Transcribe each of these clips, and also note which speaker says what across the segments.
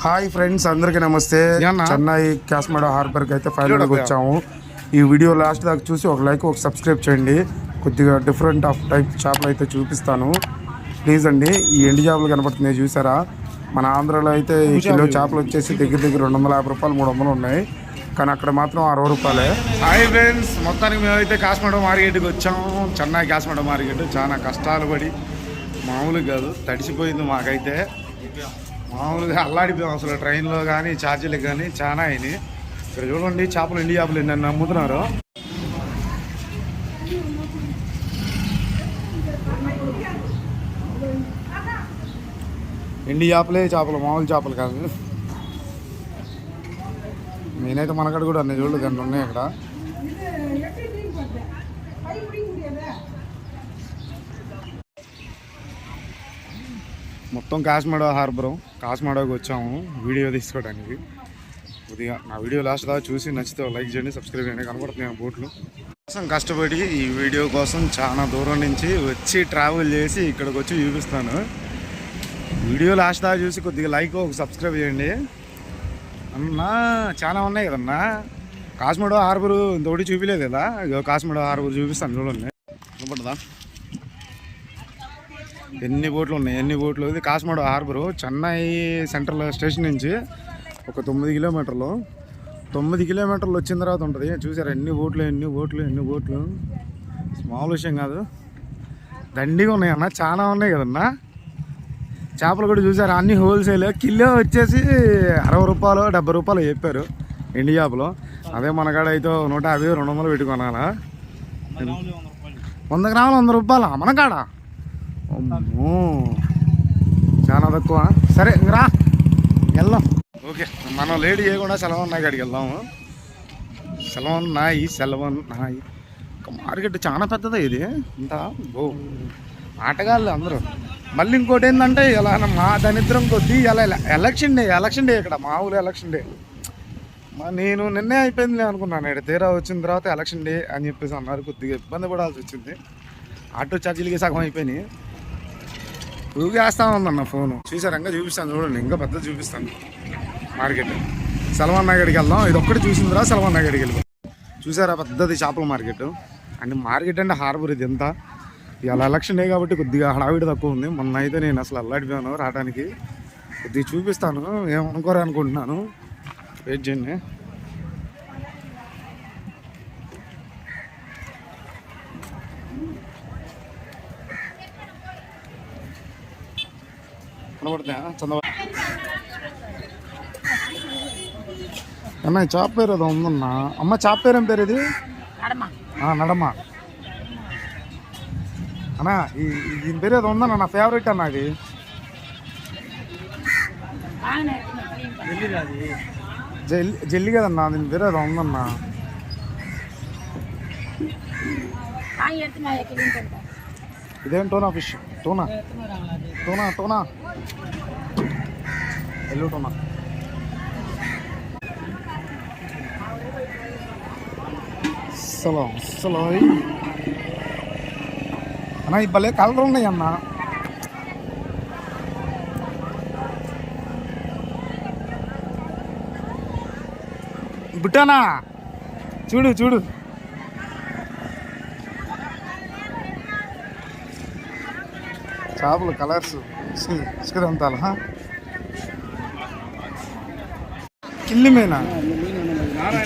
Speaker 1: Hi friends, అందరికీ నమస్తే. చెన్నై కాస్మోడో హార్బర్కి అయితే ఫైనల్గా వచ్చాము. ఈ వీడియో లాస్ట్ దాకా చూసి ఒక లైక్, ఒక సబ్స్క్రైబ్ చేయండి. కొద్దిగా డిఫరెంట్ ఆఫ్ టైప్ చేపలు అయితే చూపిస్తాను ప్లీజ్ అండి. ఈ ఎండు చేపలు కనపడుతున్నాయి చూసారా? మన ఆంధ్రాలో అయితే ఈ కిలో చేపలు వచ్చేసి దగ్గర 250 రూపాయలు 300 ఉన్నాయి, కానీ అక్కడ మాత్రం 60 రూపాయలే. హాయ్ ఫ్రెండ్స్, మొత్తానికి మేమైతే కాస్మోడో మార్కెట్కి వచ్చాము. చెన్నై కాస్మోడో మార్కెట్ చాలా కష్టాలు పడి మామూలుగా కాదు, తడిసిపోయింది మాకైతే. మామూలుగా అల్లాడిపోయాం అసలు. ట్రైన్లో కానీ ఛార్జీలకు కానీ చాలా అయినాయి. ఇక్కడ చూడండి చేపలు, ఎండి చేపలు నన్ను అమ్ముతున్నారు. ఎండి చేపలే చేపలు, మామూలు చేపలు కాదు. నేనైతే మనకాడ కూడా అన్ని చూడలేదు, గంటలు ఉన్నాయి అక్కడ. మొత్తం కాస్మోడో హార్బర్, కాస్మోడోకి వచ్చాము వీడియో తీసుకోవడానికి. కొద్దిగా నా వీడియో లాస్ట్ దాకా చూసి నచ్చితే లైక్ చేయండి, సబ్స్క్రైబ్ చేయండి. కనపడుతున్నాయి బోట్లు కోసం కష్టపడి ఈ వీడియో కోసం చాలా దూరం నుంచి వచ్చి ట్రావెల్ చేసి ఇక్కడికి వచ్చి చూపిస్తాను. వీడియో లాస్ట్ దాకా చూసి కొద్దిగా లైక్, ఒక సబ్స్క్రైబ్ చేయండి అన్నా. చాలా ఉన్నాయి కదన్నా. కాస్మోడో హార్బర్ ఇంతోటి చూపించలేదు కదా, కాస్మోడో హార్బర్ చూపిస్తాను చూడండి. కనపడదా ఎన్ని బోట్లు ఉన్నాయి, ఎన్ని బోట్లు. ఇది కాస్మోడో హార్బరు, చెన్నై సెంట్రల్ స్టేషన్ నుంచి ఒక 9 కిలోమీటర్లు. 9 కిలోమీటర్లు వచ్చిన తర్వాత ఉంటుంది. చూసారా ఎన్ని బోట్లు, ఎన్ని బోట్లు, ఎన్ని బోట్లు. మామూలు విషయం కాదు, దండిగా ఉన్నాయి అన్న, చాలా ఉన్నాయి కదన్నా. చేపలు కూడా చూసారా, అన్ని హోల్సేల్. కిలో వచ్చేసి 60 రూపాయలు 70 రూపాయలు చెప్పారు ఎండి చేపలు. అదే మనకాడ అయితే 150 200 పెట్టుకున్నానా. 100 గ్రాములు 100 రూపాయలు మనకాడ. అమ్మో చాలా తక్కువ. సరే రా వెళ్దాం. ఓకే, మనం లేట్ చేయకుండా సెలవన్నాయి కాడికి వెళ్దాము. సెలవన్నాయి. మార్కెట్ చాలా పెద్దదే ఇది. ఇంత ఆటగాళ్ళు అందరూ. మళ్ళీ ఇంకోటి ఏంటంటే ఇలా మా దరిద్రం కొద్దీ ఇలా ఎలక్షన్ డే ఇక్కడ మామూలు ఎలక్షన్ డే. నేను నిన్నే అయిపోయింది అనుకున్నాను. ఇక్కడ తీరా వచ్చిన తర్వాత ఎలక్షన్ డే అని చెప్పేసి అన్నారు. కొద్దిగా ఇబ్బంది పడాల్సి వచ్చింది. ఆటో ఛార్జీలకి సగం అయిపోయినాయి. ఊగేస్తా ఉందన్న ఫోను. చూసారంగా చూపిస్తాను చూడండి, ఇంకా పెద్ద చూపిస్తాను మార్కెట్. సెలవన్ నగర్కి వెళ్దాం. ఇది ఒక్కటి చూసిన తర్వాత సెలవన్ నగర్కి వెళ్ళిపోతాం. చూసారా పెద్దది చేపల మార్కెట్. అంటే మార్కెట్ అంటే హార్బర్ ఇది ఎంత. ఇవాళ ఎలక్షన్ డే కాబట్టి కొద్దిగా హడావిడి తక్కువ ఉంది. మొన్న అయితే నేను అసలు అల్లాడిపోయాను రావడానికి. కొద్దిగా చూపిస్తాను, ఏమనుకోరా అనుకుంటున్నాను. వెయిట్ చేయండి. కనబడుతున్నాయా చంద్రబాబు అన్న? ఈ చేప పేరు ఏదో ఉందన్నా. అమ్మ చేప పేరు ఏం పేరు ఇది? నడమ అన్నా. దీని పేరు ఏదో ఉందన్న, నా ఫేవరెట్ అన్న. అది జల్లి కదన్నా, దీని పేరు ఏదో ఉందన్నా. ఇదేం టోనా ఫిష్? టోనా ఎల్లు టోనా. అసలు అన్న ఈ భలే కలర్ ఉన్నాయి అన్న. బుట్టానా చూడు చూడు. చేపలు కలర్స్ ఇసుకదంతాల. కిల్లిమేనా?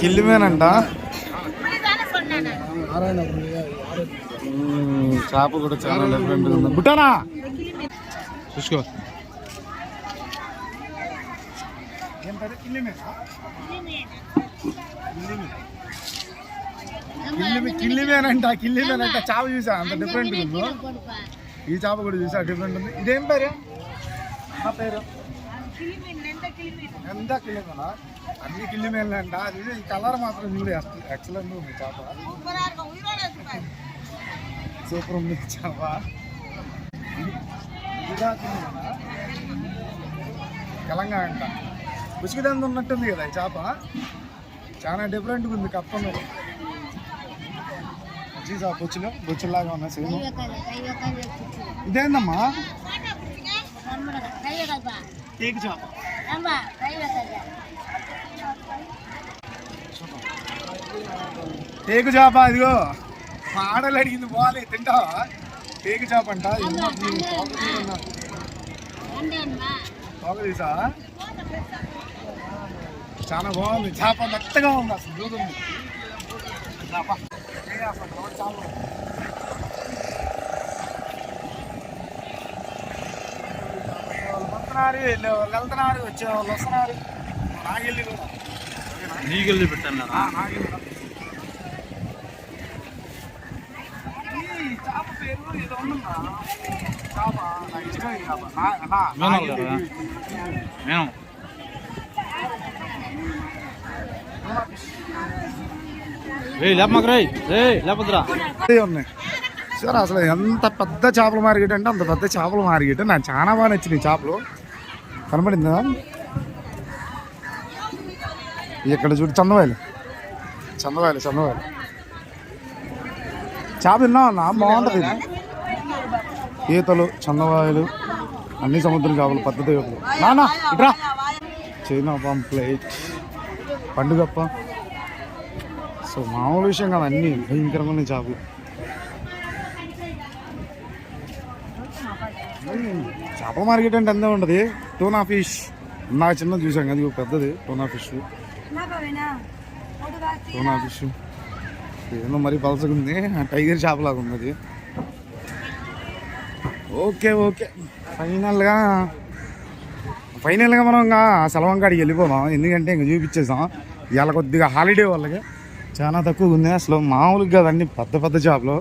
Speaker 1: కిల్లిమేనంట. చేప కూడా చాలా డిఫరెంట్గా ఉంది. బుట్టానా చూసుకో. కిల్లిమేనంట. చేప చూసా అంత డిఫరెంట్గా ఉందో. ఈ చేప కూడా చూసా డిఫరెంట్ ఉంది. ఇదేం పేరు? నా పేరు ఎంత కిలిమేనా? అన్ని కిలిమేలు అంట. అది ఈ కలర్ మాత్రం చూడు ఎక్సలెంట్ ఉంది చేప. సూపర్ ఉంది చేప. తెలంగాణ అంట. ఉసుకుదంత ఉన్నట్టుంది కదా ఈ చేప. చాలా డిఫరెంట్గా ఉంది. కప్పను చీజా బొచ్చులు బొచ్చులాగా ఉన్నాయి సేమ్. ఇదేందమ్మా? టేకు చేప. టేకు చేప ఇదిగో మా ఆడలు అడిగింది పోవాలి తింటావా? టేకు చేప అంట తోక తీసా చాలా బాగుంది చేప, మెత్తగా ఉంది అసలు దూదుంది చేప. వెళ్తున్నారు వచ్చే వాళ్ళు వస్తున్నారు. నాగెళ్ళి కూడా
Speaker 2: నీకెళ్ళి పెట్టాను
Speaker 1: చేప పేరు ఏదో ఉందా? చేప నాకు ఇష్టమైన చేప
Speaker 2: మేము లేపద్రా
Speaker 1: ఉన్నాయి సార్. అసలు ఎంత పెద్ద చేపల మార్కెట్ అంటే అంత పెద్ద చేపల మార్కెట్. నాకు చాలా బాగా నచ్చినాయి చేపలు. కనపడిందా? ఇక్కడ చూడు చందవాయలు చందవాయలు చందవాయలు చేప విన్నామన్నా బాగుంటుంది. ఈతలు చందవాయలు అన్ని సముద్రం చేపలు పద్ధతి నానా ఇట్రా. China pamphlet పండుగప్ప. సో మామూలు విషయం కాదు, అన్నీ భయంకరంగా ఉన్నాయి చేపలు. చేపల మార్కెట్ అంటే అంతే ఉంటుంది. టూనా ఫిష్ నాకు చిన్న చూసాం కదా, పెద్దది టూనా ఫిష్. టూనా ఫిష్ ఏమో మరీ పలసగా ఉంది, టైగర్ చేపలాగా ఉంది అది. ఓకే ఓకే ఫైనల్గా మనం ఇంకా సెలవంకాడికి వెళ్ళిపోదాం. ఎందుకంటే ఇంక చూపించేసాం. ఇవాళ కొద్దిగా హాలిడే వాళ్ళకి చాలా తక్కువ ఉంది. అసలు మామూలుగా అన్నీ పెద్ద పెద్ద చేపలు.